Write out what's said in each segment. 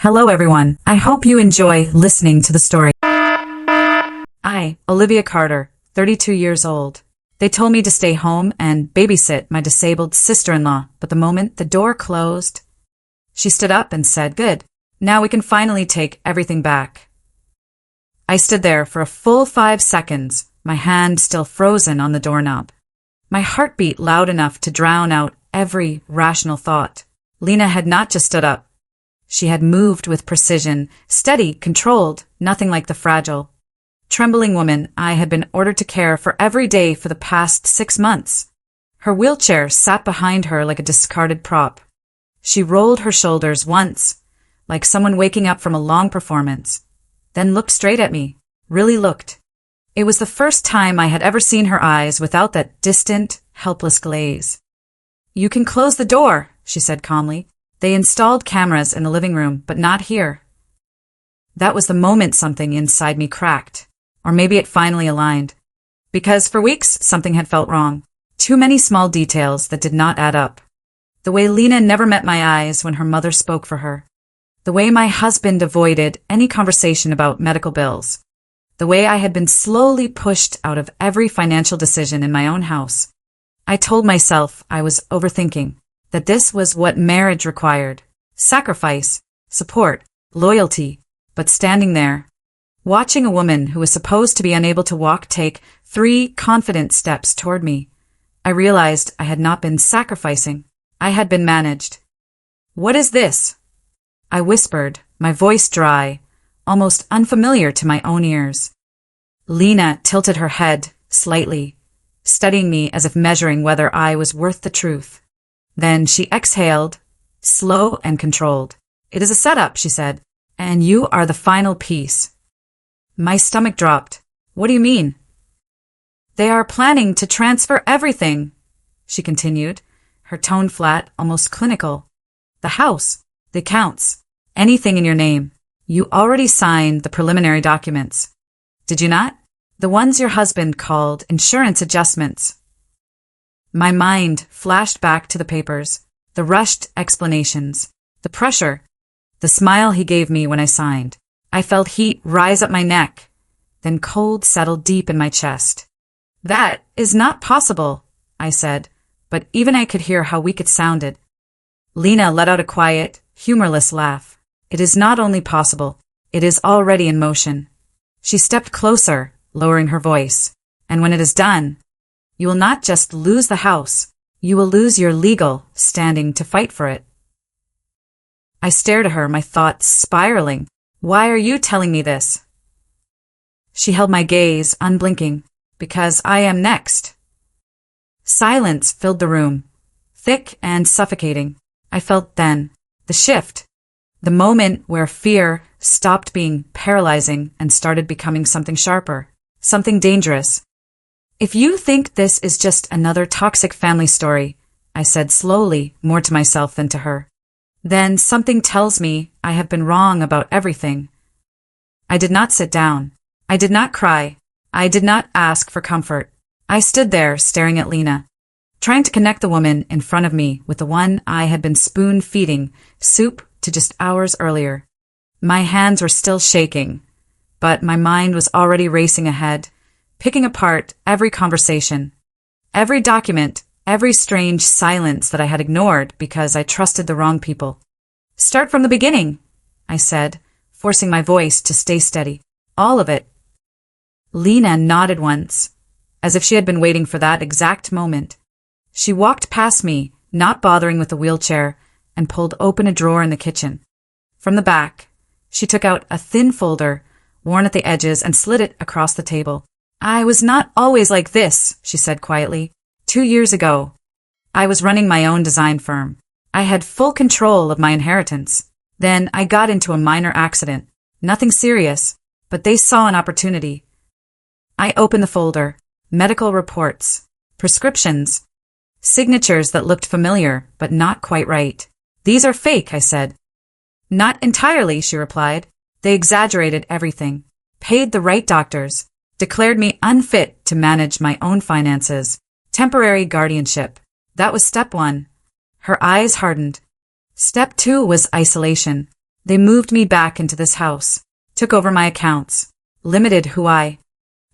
Hello everyone, I hope you enjoy listening to the story. I, Olivia Carter, 32 years old. They told me to stay home and babysit my disabled sister-in-law, but the moment the door closed, she stood up and said, "Good, now we can finally take everything back." I stood there for a full 5 seconds, my hand still frozen on the doorknob. My heart beat loud enough to drown out every rational thought. Lena had not just stood up. She had moved with precision, steady, controlled, nothing like the fragile, trembling woman I had been ordered to care for every day for the past 6 months. Her wheelchair sat behind her like a discarded prop. She rolled her shoulders once, like someone waking up from a long performance, then looked straight at me, really looked. It was the first time I had ever seen her eyes without that distant, helpless glaze. "You can close the door," she said calmly. "They installed cameras in the living room, but not here." That was the moment something inside me cracked. Or maybe it finally aligned. Because for weeks, something had felt wrong. Too many small details that did not add up. The way Lena never met my eyes when her mother spoke for her. The way my husband avoided any conversation about medical bills. The way I had been slowly pushed out of every financial decision in my own house. I told myself I was overthinking, that this was what marriage required. Sacrifice, support, loyalty, but standing there, watching a woman who was supposed to be unable to walk take 3 confident steps toward me, I realized I had not been sacrificing. I had been managed. "What is this?" I whispered, my voice dry, almost unfamiliar to my own ears. Lena tilted her head slightly, studying me as if measuring whether I was worth the truth. Then she exhaled, slow and controlled. "It is a setup," she said, "and you are the final piece." My stomach dropped. "What do you mean?" "They are planning to transfer everything," she continued, her tone flat, almost clinical. "The house, the accounts, anything in your name. You already signed the preliminary documents. Did you not? The ones your husband called insurance adjustments." My mind flashed back to the papers, the rushed explanations, the pressure, the smile he gave me when I signed. I felt heat rise up my neck, then cold settle deep in my chest. "That is not possible," I said, but even I could hear how weak it sounded. Lena let out a quiet, humorless laugh. "It is not only possible, it is already in motion." She stepped closer, lowering her voice. "And when it is done, you will not just lose the house, you will lose your legal standing to fight for it." I stared at her, my thoughts spiraling. "Why are you telling me this?" She held my gaze, unblinking. "Because I am next." Silence filled the room, thick and suffocating. I felt then the shift, the moment where fear stopped being paralyzing and started becoming something sharper, something dangerous. "If you think this is just another toxic family story," I said slowly, more to myself than to her, "then something tells me I have been wrong about everything." I did not sit down. I did not cry. I did not ask for comfort. I stood there staring at Lena, trying to connect the woman in front of me with the one I had been spoon-feeding soup to just hours earlier. My hands were still shaking, but my mind was already racing ahead, picking apart every conversation, every document, every strange silence that I had ignored because I trusted the wrong people. "Start from the beginning," I said, forcing my voice to stay steady. "All of it." Lena nodded once, as if she had been waiting for that exact moment. She walked past me, not bothering with the wheelchair, and pulled open a drawer in the kitchen. From the back, she took out a thin folder, worn at the edges, and slid it across the table. "I was not always like this," she said quietly. 2 years ago, I was running my own design firm. I had full control of my inheritance. Then I got into a minor accident. Nothing serious, but they saw an opportunity. I opened the folder. Medical reports, prescriptions, signatures that looked familiar, but not quite right. "These are fake," I said. "Not entirely," she replied. "They exaggerated everything, paid the right doctors, declared me unfit to manage my own finances, temporary guardianship. That was step 1. Her eyes hardened. Step 2 was isolation. They moved me back into this house, took over my accounts, limited who I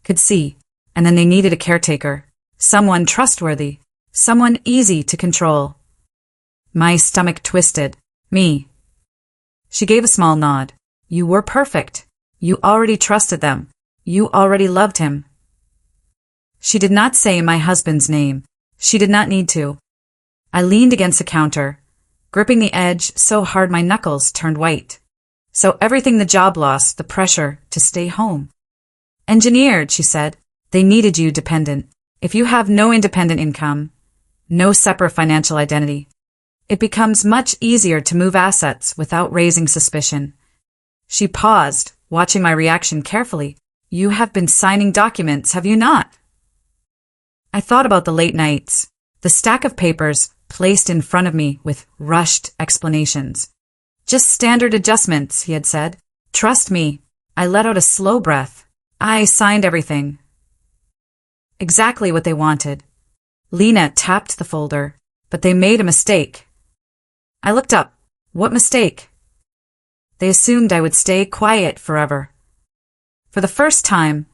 could see, and then they needed a caretaker, someone trustworthy, someone easy to control. My stomach twisted. Me. She gave a small nod. You were perfect. You already trusted them. You already loved him. She did not say my husband's name. She did not need to. I leaned against the counter, gripping the edge so hard my knuckles turned white. So everything the job loss, the pressure to stay home. Engineered, she said. They needed you dependent. If you have no independent income, no separate financial identity, it becomes much easier to move assets without raising suspicion. She paused, watching my reaction carefully. You have been signing documents, have you not? I thought about the late nights, the stack of papers placed in front of me with rushed explanations. Just standard adjustments, he had said. Trust me. I let out a slow breath. I signed everything. Exactly what they wanted. Lena tapped the folder, but they made a mistake. I looked up. What mistake? They assumed I would stay quiet forever. For the first time,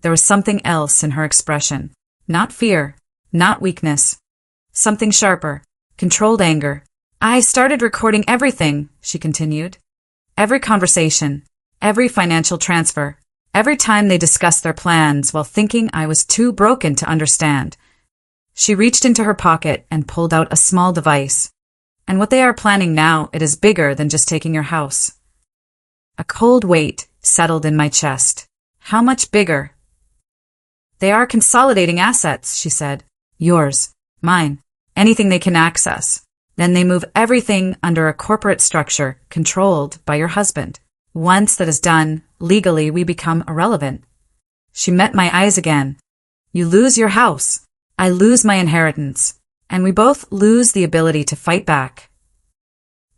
there was something else in her expression. Not fear, not weakness. Something sharper, controlled anger. I started recording everything, she continued. Every conversation, every financial transfer, every time they discussed their plans while thinking I was too broken to understand. She reached into her pocket and pulled out a small device. And what they are planning now, it is bigger than just taking your house. A cold weight settled in my chest. How much bigger? They are consolidating assets, she said. Yours, mine, anything they can access. Then they move everything under a corporate structure controlled by your husband. Once that is done, legally we become irrelevant. She met my eyes again. You lose your house. I lose my inheritance. And we both lose the ability to fight back.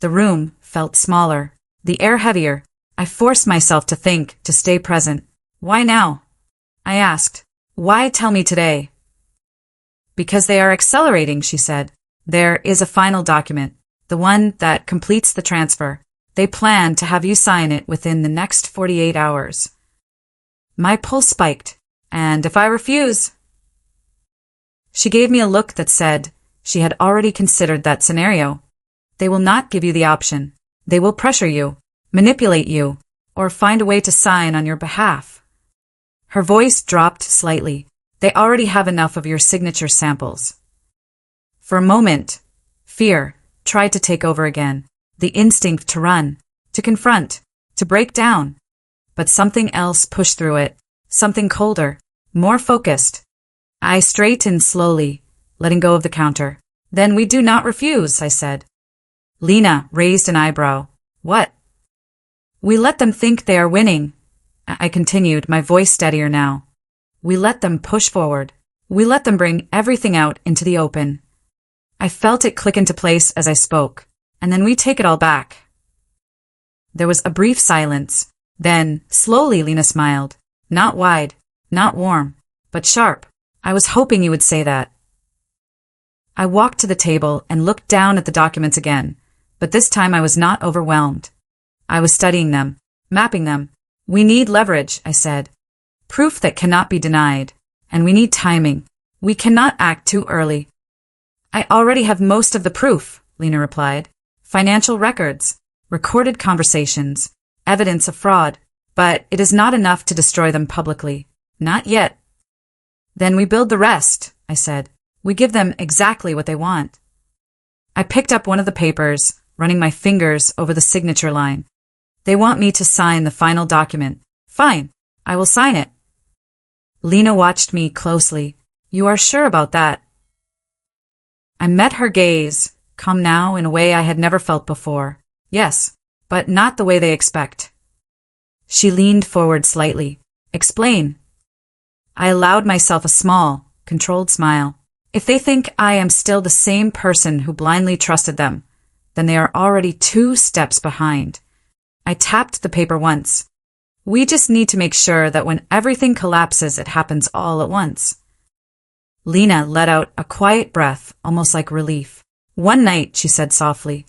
The room felt smaller, the air heavier. I forced myself to think, to stay present. Why now? I asked. Why tell me today? Because they are accelerating, she said. There is a final document, the one that completes the transfer. They plan to have you sign it within the next 48 hours. My pulse spiked. And if I refuse? She gave me a look that said she had already considered that scenario. They will not give you the option. They will pressure you, manipulate you, or find a way to sign on your behalf. Her voice dropped slightly. They already have enough of your signature samples. For a moment, fear tried to take over again. The instinct to run, to confront, to break down. But something else pushed through it. Something colder, more focused. I straightened slowly, letting go of the counter. Then we do not refuse, I said. Lena raised an eyebrow. What? We let them think they are winning. I continued, my voice steadier now. We let them push forward. We let them bring everything out into the open. I felt it click into place as I spoke, and then we take it all back. There was a brief silence. Then, slowly, Lena smiled. Not wide, not warm, but sharp. I was hoping you would say that. I walked to the table and looked down at the documents again, but this time I was not overwhelmed. I was studying them, mapping them. We need leverage, I said. Proof that cannot be denied. And we need timing. We cannot act too early. I already have most of the proof, Lena replied. Financial records, recorded conversations, evidence of fraud. But it is not enough to destroy them publicly. Not yet. Then we build the rest, I said. We give them exactly what they want. I picked up one of the papers, running my fingers over the signature line. They want me to sign the final document. Fine, I will sign it. Lena watched me closely. You are sure about that? I met her gaze, calm now in a way I had never felt before. Yes, but not the way they expect. She leaned forward slightly. Explain. I allowed myself a small, controlled smile. If they think I am still the same person who blindly trusted them, then they are already 2 steps behind. I tapped the paper once. We just need to make sure that when everything collapses, it happens all at once. Lena let out a quiet breath, almost like relief. One night, she said softly.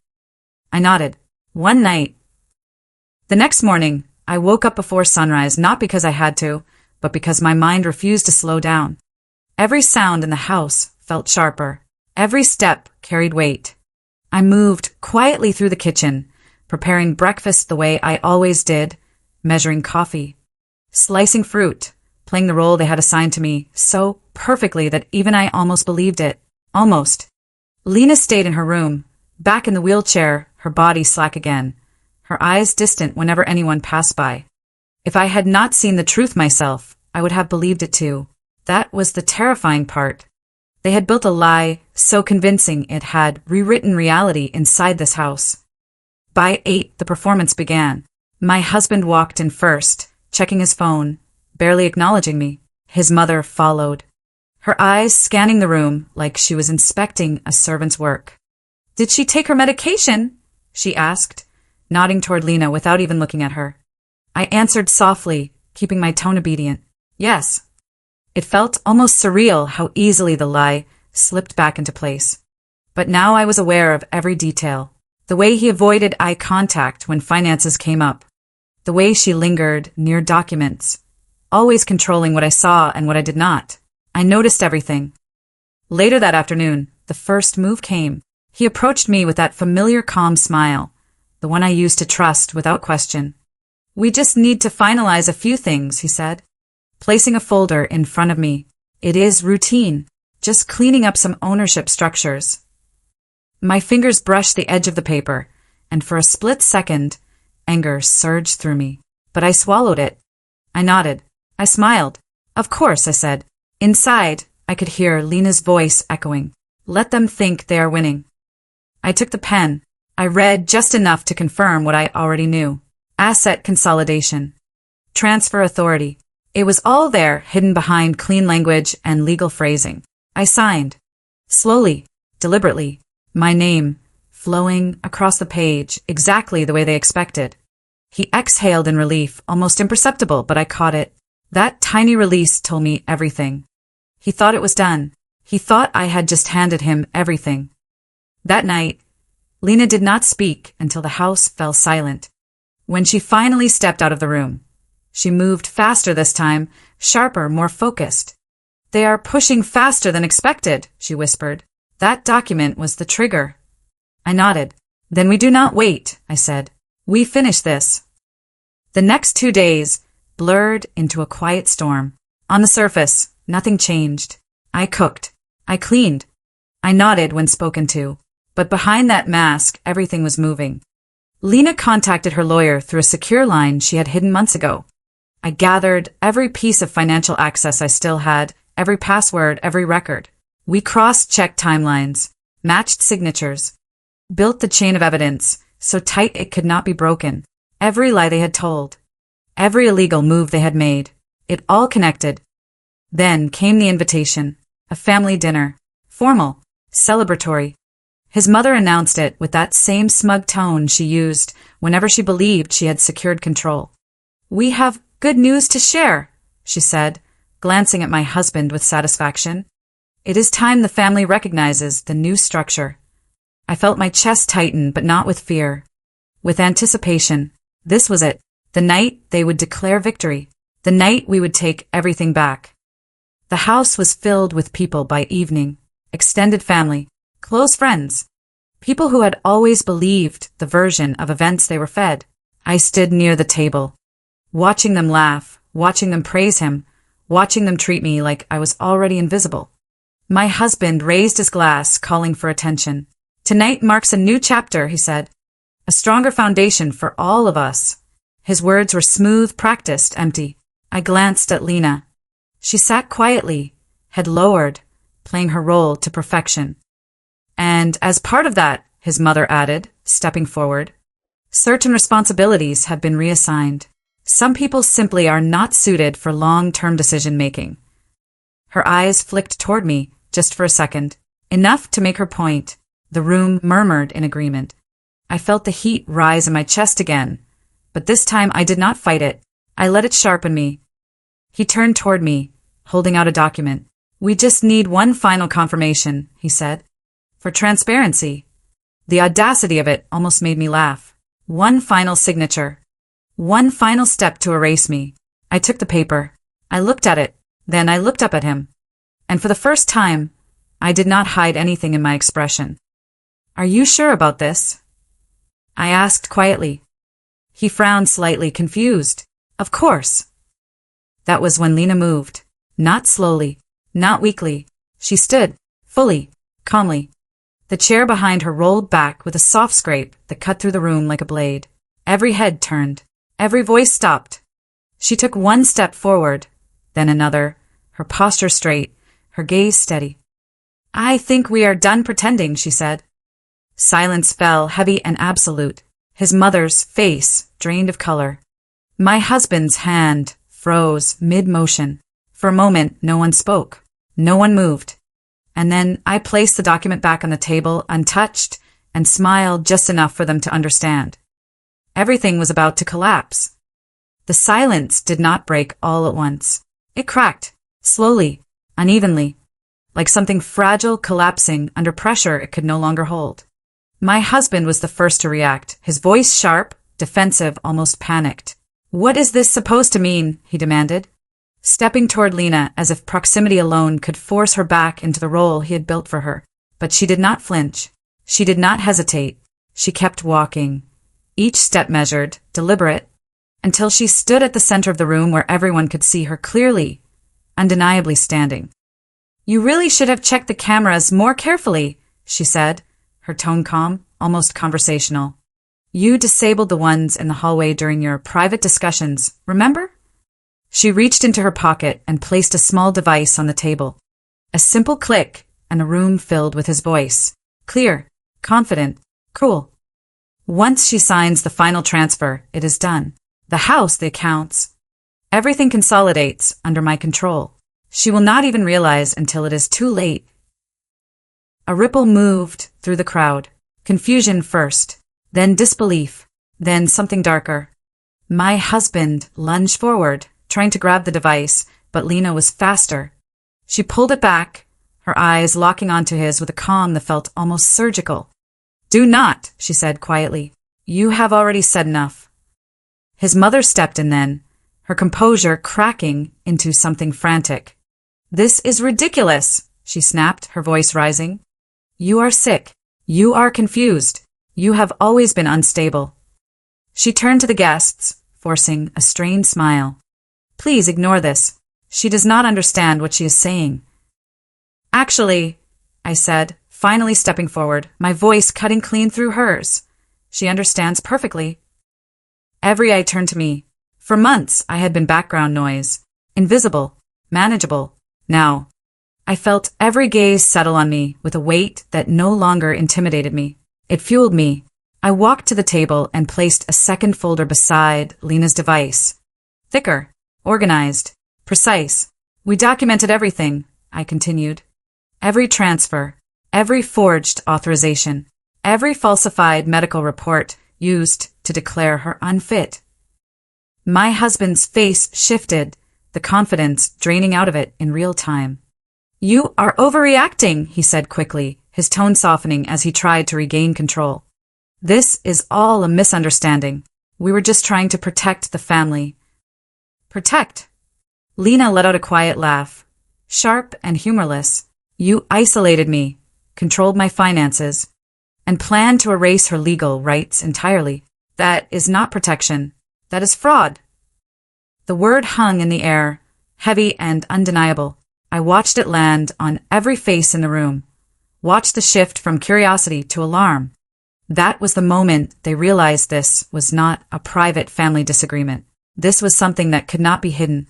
I nodded. One night. The next morning, I woke up before sunrise not because I had to, but because my mind refused to slow down. Every sound in the house felt sharper. Every step carried weight. I moved quietly through the kitchen, preparing breakfast the way I always did, measuring coffee, slicing fruit, playing the role they had assigned to me so perfectly that even I almost believed it. Almost. Lena stayed in her room, back in the wheelchair, her body slack again, her eyes distant whenever anyone passed by. If I had not seen the truth myself, I would have believed it too. That was the terrifying part. They had built a lie so convincing it had rewritten reality inside this house. By 8, the performance began. My husband walked in first, checking his phone, barely acknowledging me. His mother followed, her eyes scanning the room like she was inspecting a servant's work. "Did she take her medication?" she asked, nodding toward Lena without even looking at her. I answered softly, keeping my tone obedient. "Yes." It felt almost surreal how easily the lie slipped back into place. But now I was aware of every detail. The way he avoided eye contact when finances came up. The way she lingered near documents, always controlling what I saw and what I did not. I noticed everything. Later that afternoon, the first move came. He approached me with that familiar calm smile, the one I used to trust without question. "We just need to finalize a few things," he said, placing a folder in front of me. "It is routine, just cleaning up some ownership structures." My fingers brushed the edge of the paper, and for a split second, anger surged through me. But I swallowed it. I nodded. I smiled. "Of course," I said. Inside, I could hear Lena's voice echoing. "Let them think they are winning." I took the pen. I read just enough to confirm what I already knew. Asset consolidation. Transfer authority. It was all there, hidden behind clean language and legal phrasing. I signed. Slowly, deliberately, my name flowing across the page exactly the way they expected. He exhaled in relief, almost imperceptible, but I caught it. That tiny release told me everything. He thought it was done. He thought I had just handed him everything. That night, Lena did not speak until the house fell silent. When she finally stepped out of the room, she moved faster this time, sharper, more focused. "They are pushing faster than expected," she whispered. "That document was the trigger." I nodded. "Then we do not wait," I said. "We finish this." The next 2 days blurred into a quiet storm. On the surface, nothing changed. I cooked. I cleaned. I nodded when spoken to. But behind that mask, everything was moving. Lena contacted her lawyer through a secure line she had hidden months ago. I gathered every piece of financial access I still had, every password, every record. We cross-checked timelines, matched signatures, built the chain of evidence so tight it could not be broken. Every lie they had told, every illegal move they had made, it all connected. Then came the invitation, a family dinner, formal, celebratory. His mother announced it with that same smug tone she used whenever she believed she had secured control. "We have good news to share," she said, glancing at my husband with satisfaction. "It is time the family recognizes the new structure." I felt my chest tighten, but not with fear. With anticipation. This was it. The night they would declare victory. The night we would take everything back. The house was filled with people by evening. Extended family. Close friends. People who had always believed the version of events they were fed. I stood near the table, watching them laugh, watching them praise him, watching them treat me like I was already invisible. My husband raised his glass, calling for attention. "Tonight marks a new chapter," he said. "A stronger foundation for all of us." His words were smooth, practiced, empty. I glanced at Lena. She sat quietly, head lowered, playing her role to perfection. "And as part of that," his mother added, stepping forward, "certain responsibilities have been reassigned. Some people simply are not suited for long-term decision-making." Her eyes flicked toward me, just for a second, enough to make her point. The room murmured in agreement. I felt the heat rise in my chest again, but this time I did not fight it. I let it sharpen me. He turned toward me, holding out a document. "We just need one final confirmation," he said. "For transparency." The audacity of it almost made me laugh. One final signature. One final step to erase me. I took the paper. I looked at it. Then I looked up at him. And for the first time, I did not hide anything in my expression. Are you sure about this? I asked quietly. He frowned slightly, confused. Of course. That was when Lena moved. Not slowly, not weakly. She stood, fully, calmly. The chair behind her rolled back with a soft scrape that cut through the room like a blade. Every head turned. Every voice stopped. She took one step forward, then another, her posture straight, her gaze steady. I think we are done pretending, she said. Silence fell, heavy and absolute. His mother's face drained of color. My husband's hand froze mid-motion. For a moment, no one spoke. No one moved. And then I placed the document back on the table, untouched, and smiled just enough for them to understand. Everything was about to collapse. The silence did not break all at once. It cracked, slowly, unevenly, like something fragile collapsing under pressure it could no longer hold. My husband was the first to react, his voice sharp, defensive, almost panicked. What is this supposed to mean? He demanded, stepping toward Lena as if proximity alone could force her back into the role he had built for her. But she did not flinch. She did not hesitate. She kept walking, each step measured, deliberate, until she stood at the center of the room where everyone could see her clearly, undeniably standing. You really should have checked the cameras more carefully, she said, her tone calm, almost conversational. You disabled the ones in the hallway during your private discussions, remember? She reached into her pocket and placed a small device on the table. A simple click, and a room filled with his voice. Clear, confident, cool. Once she signs the final transfer, it is done. The house, the accounts. Everything consolidates under my control. She will not even realize until it is too late. A ripple moved through the crowd. Confusion first, then disbelief, then something darker. My husband lunged forward, trying to grab the device, but Lena was faster. She pulled it back, her eyes locking onto his with a calm that felt almost surgical. Do not, she said quietly. You have already said enough. His mother stepped in then, her composure cracking into something frantic. This is ridiculous, she snapped, her voice rising. You are sick. You are confused. You have always been unstable. She turned to the guests, forcing a strained smile. Please ignore this. She does not understand what she is saying. Actually, I said, finally stepping forward, my voice cutting clean through hers. She understands perfectly. Every eye turned to me. For months, I had been background noise. Invisible. Manageable. Now, I felt every gaze settle on me with a weight that no longer intimidated me. It fueled me. I walked to the table and placed a second folder beside Lena's device. Thicker, organized, precise. We documented everything, I continued. Every transfer, every forged authorization, every falsified medical report used to declare her unfit. My husband's face shifted, the confidence draining out of it in real time. You are overreacting, he said quickly, his tone softening as he tried to regain control. This is all a misunderstanding. We were just trying to protect the family. Protect? Lena let out a quiet laugh, sharp and humorless. You isolated me, controlled my finances, and planned to erase her legal rights entirely. That is not protection. That is fraud. The word hung in the air, heavy and undeniable. I watched it land on every face in the room, watched the shift from curiosity to alarm. That was the moment they realized this was not a private family disagreement. This was something that could not be hidden.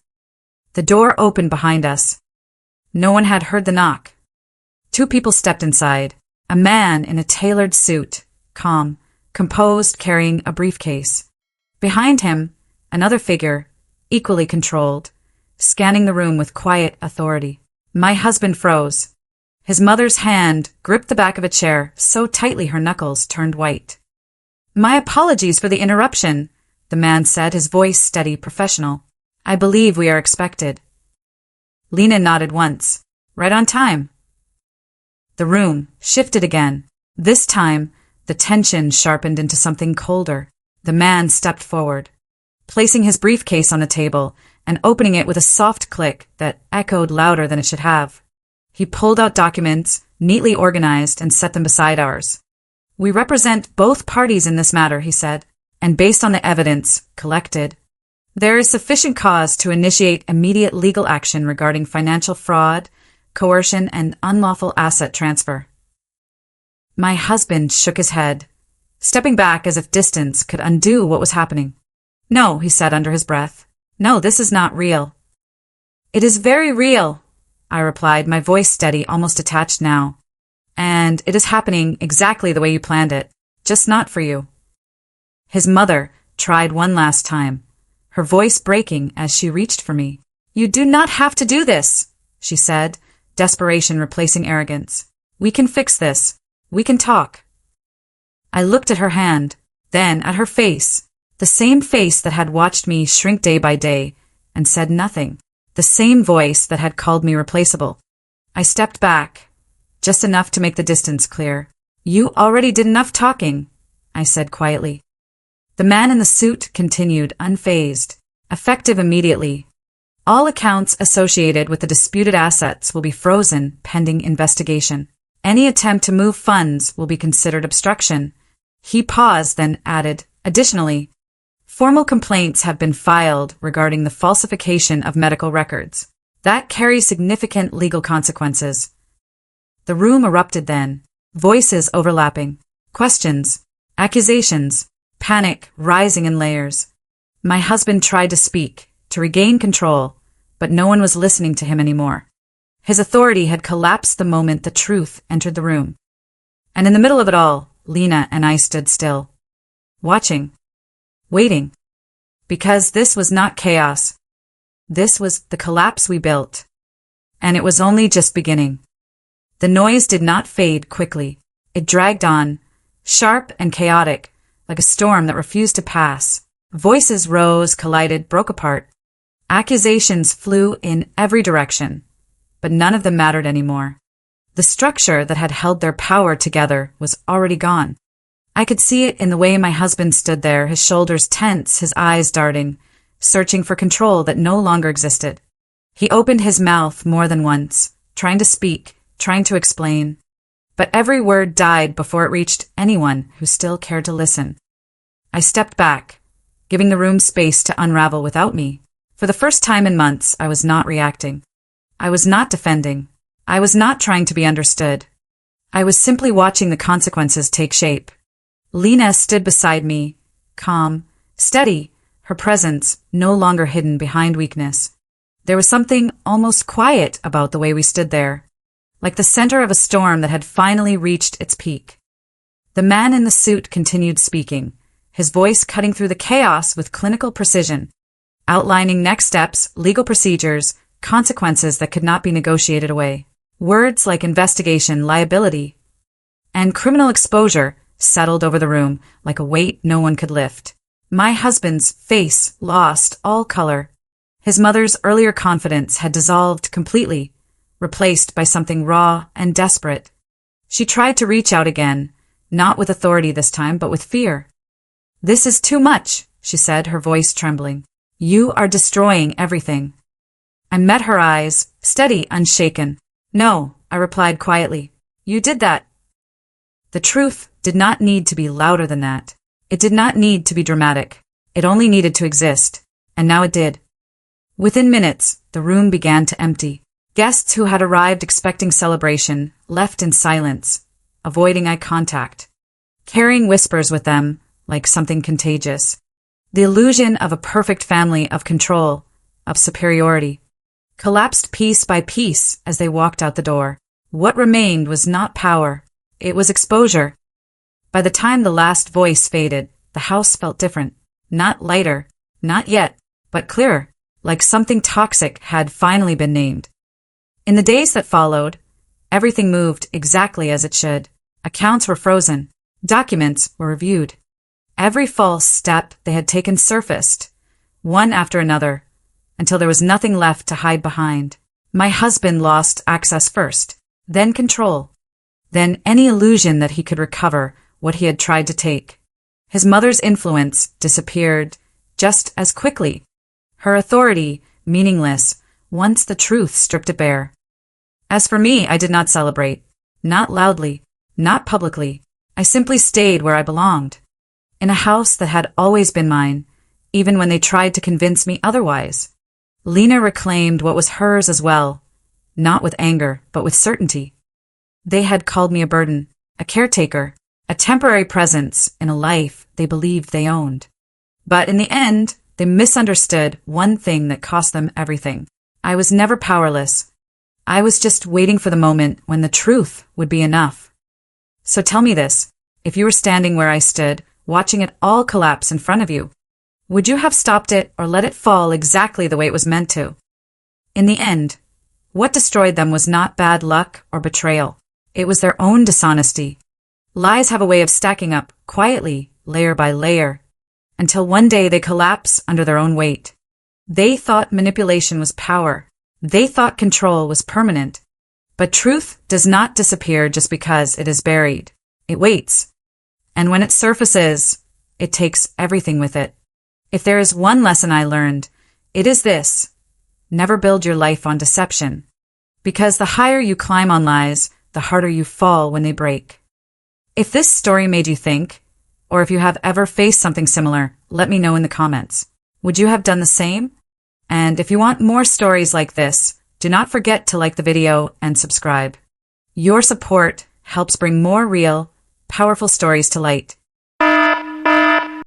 The door opened behind us. No one had heard the knock. Two people stepped inside. A man in a tailored suit, calm, composed, carrying a briefcase. Behind him, another figure, equally controlled, scanning the room with quiet authority. My husband froze. His mother's hand gripped the back of a chair so tightly her knuckles turned white. My apologies for the interruption, the man said, his voice steady, professional. I believe we are expected. Lena nodded once. Right on time. The room shifted again. This time, the tension sharpened into something colder. The man stepped forward. placing his briefcase on the table and opening it with a soft click that echoed louder than it should have. He pulled out documents, neatly organized, and set them beside ours. "We represent both parties in this matter," he said, "and based on the evidence collected, there is sufficient cause to initiate immediate legal action regarding financial fraud, coercion, and unlawful asset transfer." My husband shook his head, stepping back as if distance could undo what was happening. "No," he said under his breath. "No, this is not real." "It is very real," I replied, my voice steady, almost detached now. "And it is happening exactly the way you planned it, just not for you." His mother tried one last time, her voice breaking as she reached for me. "You do not have to do this," she said, desperation replacing arrogance. "We can fix this. We can talk." I looked at her hand, then at her face, the same face that had watched me shrink day by day, and said nothing, the same voice that had called me replaceable. I stepped back, just enough to make the distance clear. "You already did enough talking," I said quietly. The man in the suit continued, unfazed, effective immediately. "All accounts associated with the disputed assets will be frozen pending investigation. Any attempt to move funds will be considered obstruction." He paused, then added, "Additionally, formal complaints have been filed regarding the falsification of medical records. That carries significant legal consequences." The room erupted then, voices overlapping, questions, accusations, panic rising in layers. My husband tried to speak, to regain control, but no one was listening to him anymore. His authority had collapsed the moment the truth entered the room. And in the middle of it all, Lena and I stood still, watching, waiting, because this was not chaos. This was the collapse we built. And it was only just beginning. The noise did not fade quickly. It dragged on, sharp and chaotic, like a storm that refused to pass. Voices rose, collided, broke apart. Accusations flew in every direction, but none of them mattered anymore. The structure that had held their power together was already gone. I could see it in the way my husband stood there, his shoulders tense, his eyes darting, searching for control that no longer existed. He opened his mouth more than once, trying to speak, trying to explain, but every word died before it reached anyone who still cared to listen. I stepped back, giving the room space to unravel without me. For the first time in months, I was not reacting. I was not defending. I was not trying to be understood. I was simply watching the consequences take shape. Lena stood beside me, calm, steady, her presence no longer hidden behind weakness. There was something almost quiet about the way we stood there, like the center of a storm that had finally reached its peak. The man in the suit continued speaking, his voice cutting through the chaos with clinical precision, outlining next steps, legal procedures, consequences that could not be negotiated away. Words like investigation, liability, and criminal exposure settled over the room like a weight no one could lift. My husband's face lost all color. His mother's earlier confidence had dissolved completely, replaced by something raw and desperate. She tried to reach out again, not with authority this time, but with fear. "This is too much," she said, her voice trembling. "You are destroying everything." I met her eyes, steady, unshaken. "No," I replied quietly. "You did that." The truth did not need to be louder than that. It did not need to be dramatic. It only needed to exist. And now it did. Within minutes, the room began to empty. Guests who had arrived expecting celebration left in silence, avoiding eye contact, carrying whispers with them like something contagious. The illusion of a perfect family of control, of superiority, collapsed piece by piece as they walked out the door. What remained was not power. It was exposure. By the time the last voice faded, the house felt different. Not lighter, not yet, but clearer, like something toxic had finally been named. In the days that followed, everything moved exactly as it should. Accounts were frozen. Documents were reviewed. Every false step they had taken surfaced, one after another, until there was nothing left to hide behind. My husband lost access first, then control, then any illusion that he could recover what he had tried to take. His mother's influence disappeared, just as quickly. Her authority, meaningless, once the truth stripped it bare. As for me, I did not celebrate. Not loudly, not publicly. I simply stayed where I belonged. In a house that had always been mine, even when they tried to convince me otherwise. Lena reclaimed what was hers as well, not with anger, but with certainty. They had called me a burden, a caretaker, a temporary presence in a life they believed they owned. But in the end, they misunderstood one thing that cost them everything. I was never powerless. I was just waiting for the moment when the truth would be enough. So tell me this, if you were standing where I stood, watching it all collapse in front of you, would you have stopped it or let it fall exactly the way it was meant to? In the end, what destroyed them was not bad luck or betrayal. It was their own dishonesty. Lies have a way of stacking up quietly, layer by layer, until one day they collapse under their own weight. They thought manipulation was power. They thought control was permanent. But truth does not disappear just because it is buried. It waits. And when it surfaces, it takes everything with it. If there is one lesson I learned, it is this: never build your life on deception. Because the higher you climb on lies, the harder you fall when they break. If this story made you think, or if you have ever faced something similar, let me know in the comments. Would you have done the same? And if you want more stories like this, do not forget to like the video and subscribe. Your support helps bring more real, powerful stories to light.